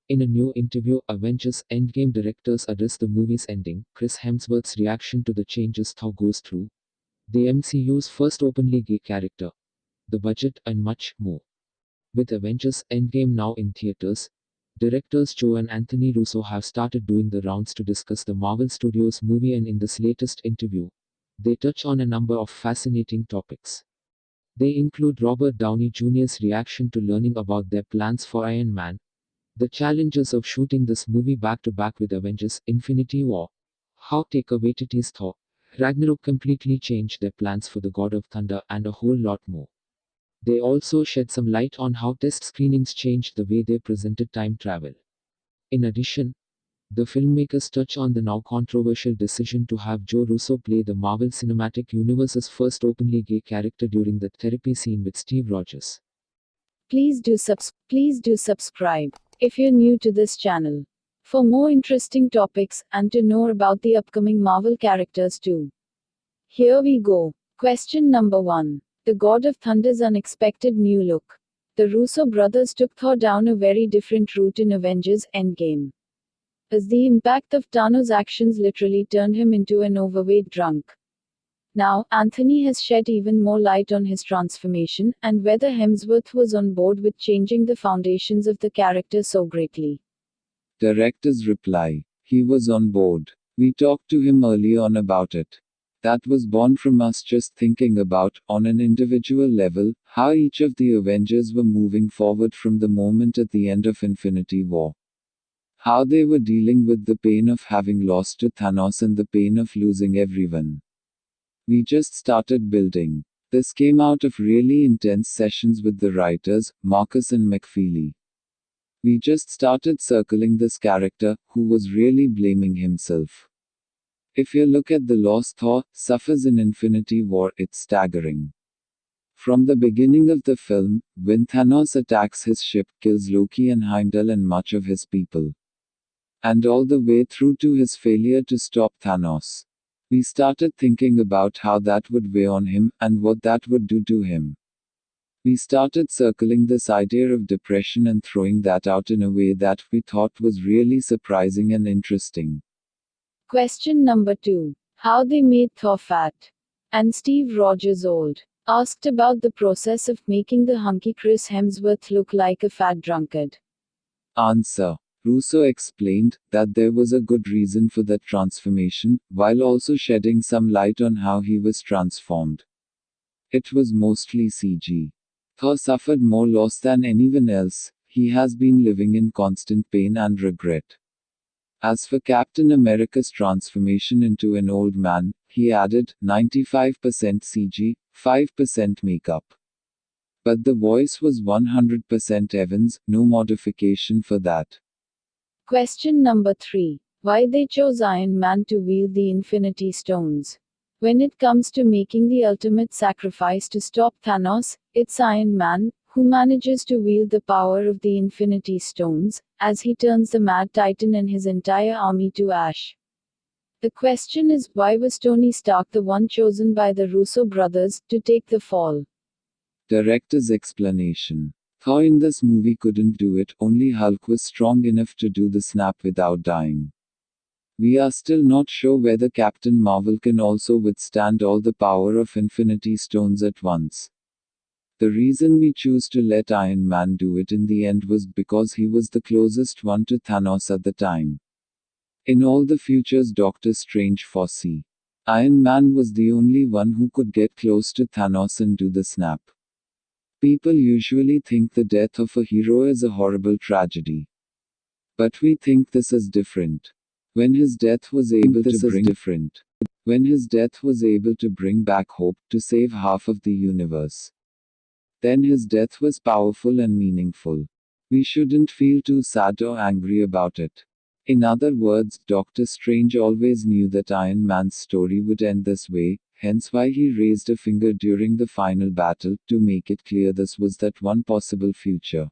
In a new interview, Avengers Endgame directors address the movie's ending, Chris Hemsworth's reaction to the changes Thor goes through, the MCU's first openly gay character, the budget, and much more. With Avengers Endgame now in theaters, directors Joe and Anthony Russo have started doing the rounds to discuss the Marvel Studios movie, and in this latest interview, they touch on a number of fascinating topics. They include Robert Downey Jr.'s reaction to learning about their plans for Iron Man, the challenges of shooting this movie back to back with Avengers Infinity War, how Taika Waititi's Thor Ragnarok completely changed their plans for the God of Thunder, and a whole lot more. They also shed some light on how test screenings changed the way they presented time travel. In addition, the filmmakers touch on the now controversial decision to have Joe Russo play the Marvel Cinematic Universe's first openly gay character during the therapy scene with Steve Rogers. Please do subscribe if you're new to this channel for more interesting topics and to know about the upcoming Marvel characters too. Here we go. Question number 1. The God of Thunder's unexpected new look. The Russo brothers took Thor down a very different route in Avengers Endgame, as the impact of Thanos' actions literally turned him into an overweight drunk. Now, Anthony has shed even more light on his transformation, and whether Hemsworth was on board with changing the foundations of the character so greatly. Director's reply: he was on board. We talked to him early on about it. That was born from us just thinking about, on an individual level, how each of the Avengers were moving forward from the moment at the end of Infinity War. How they were dealing with the pain of having lost to Thanos and the pain of losing everyone. We just started building. This came out of really intense sessions with the writers, Marcus and McFeely. We just started circling this character, who was really blaming himself. If you look at the loss Thor suffers in Infinity War, it's staggering. From the beginning of the film, when Thanos attacks his ship, kills Loki and Heimdall and much of his people, and all the way through to his failure to stop Thanos, we started thinking about how that would weigh on him, and what that would do to him. We started circling this idea of depression and throwing that out in a way that we thought was really surprising and interesting. Question number 2. How they made Thor fat and Steve Rogers old. Asked about the process of making the hunky Chris Hemsworth look like a fat drunkard. Answer: Russo explained that there was a good reason for that transformation, while also shedding some light on how he was transformed. It was mostly CG. Thor suffered more loss than anyone else. He has been living in constant pain and regret. As for Captain America's transformation into an old man, he added 95% CG, 5% makeup. But the voice was 100% Evans, no modification for that. Question number 3. Why they chose Iron Man to wield the Infinity Stones. When it comes to making the ultimate sacrifice to stop Thanos, it's Iron Man who manages to wield the power of the Infinity Stones, as he turns the Mad Titan and his entire army to ash. The question is, why was Tony Stark the one chosen by the Russo brothers to take the fall? Director's explanation: Thor in this movie couldn't do it, only Hulk was strong enough to do the snap without dying. We are still not sure whether Captain Marvel can also withstand all the power of Infinity Stones at once. The reason we choose to let Iron Man do it in the end was because he was the closest one to Thanos at the time. In all the futures Doctor Strange foresee, Iron Man was the only one who could get close to Thanos and do the snap. People usually think the death of a hero is a horrible tragedy. But we think this is different. When his death was able to bring back hope, to save half of the universe, then his death was powerful and meaningful. We shouldn't feel too sad or angry about it. In other words, Doctor Strange always knew that Iron Man's story would end this way, hence why he raised a finger during the final battle, to make it clear this was that one possible future.